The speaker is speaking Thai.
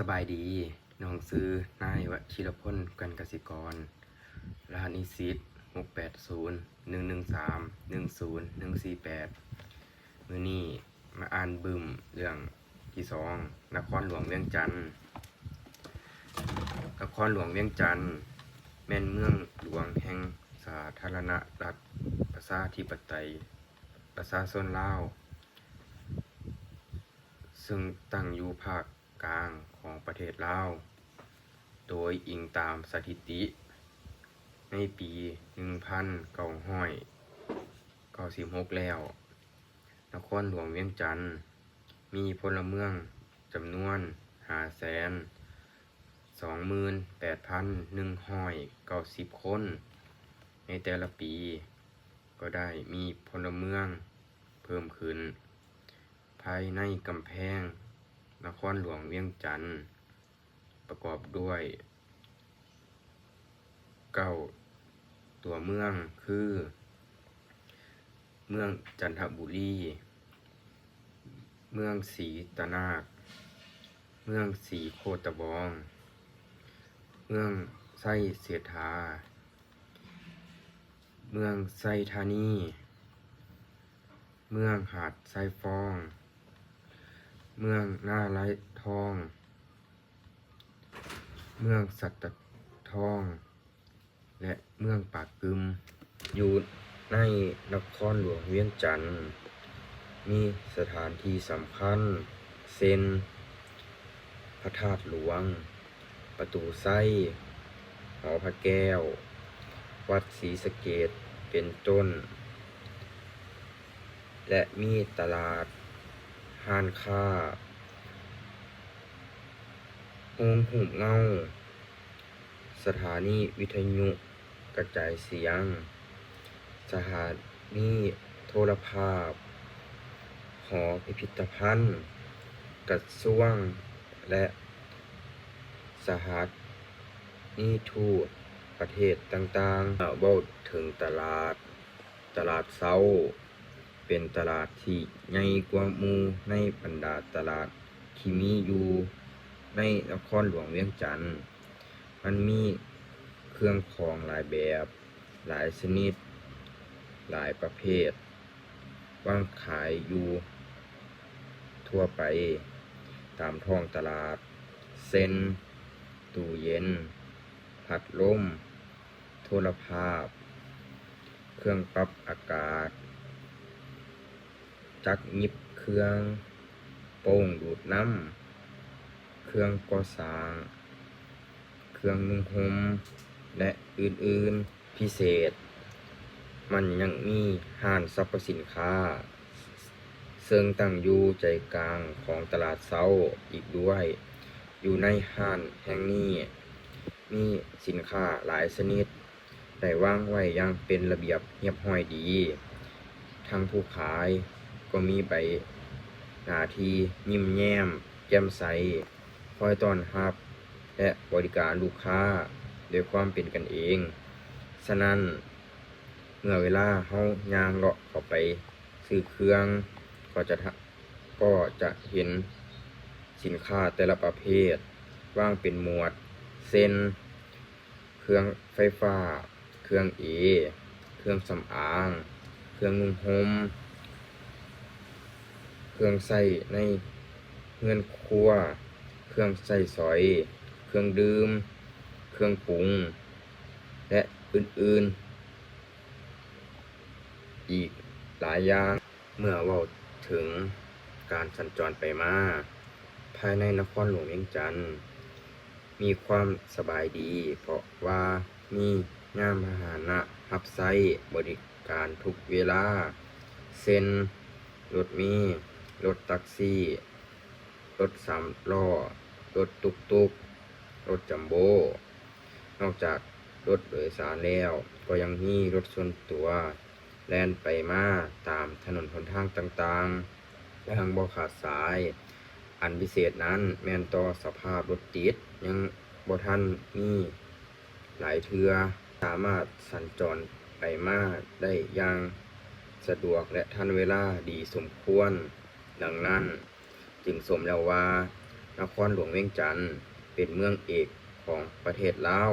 สบายดีน้องซื้อนายวชิรพลกันกสิกรรหัสนิสิต68011310148มื้อนี้มาอ่านบึมเรื่องที่2นครหลวงเวียงจันทน์นครหลวงเวียงจันทน์แม่นเมืองหลวงแห่งสาธารณรัฐประชาธิปไตยประชาชนลาวซึ่งตั้งอยู่ภาคกลางของประเทศลาว โดยอิงตามสถิติในปี1996แล้วนครหลวงเวียงจันทน์มีพลเมืองจำนวน 528,190 คนในแต่ละปีก็ได้มีพลเมืองเพิ่มขึ้นภายในกำแพงนครหลวงเวียงจันทน์ประกอบด้วย9ตัวเมืองคือเมืองจันทบุรีเมืองศรีตะนาคเมืองศรีโคตบองเมืองไส้เสถาเมืองไส้ธานีเมืองหาดไส้ฟองเมืองหน้าไร่ทองเมืองสัตตทองและเมืองปากกึมอยู่ในนครหลวงเวียงจันทน์มีสถานที่สำคัญเช่นพระธาตุหลวงประตูไส้หอพระแก้ววัดศรีสะเกษเป็นต้นและมีตลาดห้านค้าโรงหูปเงาสถานีวิทยุกระจายเสียงสถานีโทรภาพหอพิพิธภัณฑ์กระทรวงและสถานีทูตประเทศต่างๆเว้าถึงตลาดเช้าเป็นตลาดที่ใหญ่กว่าหมู่ในบรรดาตลาดที่มีอยู่ในนครหลวงเวียงจันทน์มันมีเครื่องของหลายแบบหลายชนิดหลายประเภทวางขายอยู่ทั่วไปตามท้องตลาดเช่นตู้เย็นพัดลมโทรภาพเครื่องปรับอากาศจักรหยิบเครื่องโป่งดูดน้ำเครื่องก่อสร้างเครื่องนุ่งห่มและอื่นๆพิเศษมันยังมีห้างสรรพสินค้าซึ่งตั้งอยู่ใจกลางของตลาดเช้าอีกด้วยอยู่ในห้างแห่งนี้มีสินค้าหลายชนิดได้วางไว้อย่างเป็นระเบียบเรียบร้อยดีทั้งผู้ขายก็มีใบหน้าที่ยิ้มแย้มแจ่มใสคอยต้อนรับและบริการลูกค้าด้วยความเป็นกันเองฉะนั้นเมื่อเวลาเฮาย่างเลาะเข้าไปซื้อเครื่องก็จะเห็นสินค้าแต่ละประเภทวางเป็นหมวดเช่นเครื่องไฟฟ้าเครื่องเครื่องสำอางเครื่องนุ่งห่มเครื่องใช้ในเรือนครัวเครื่องใช้สอยเครื่องดื่มเครื่องปรุงและอื่นๆอีกหลายอย่างเมื่อเว้าถึงการสัญจรไปมาภายในนครหลวงเวียงจันทน์มีความสบายดีเพราะว่ามียานพาหนะรับใช้บริการทุกเวลาเช่นรถเมล์รถแท็กซี่รถ3ล้อรถตุกรถจัมโบ้นอกจากรถโดยสารแล้วก็ยังมีรถส่วนตัวแล่นไปมาตามถนนหนทางต่างๆและทางบ่ขาดสายอันพิเศษนั้นแม่นต่อสภาพรถติดยังบ่ทันมีหลายเทื่อสามารถสัญจรไปมาได้อย่างสะดวกและทันเวลาดีสมควรดังนั้นจึงสมแล้วว่า นครหลวงเวียงจันทน์เป็นเมืองเอกของประเทศลาว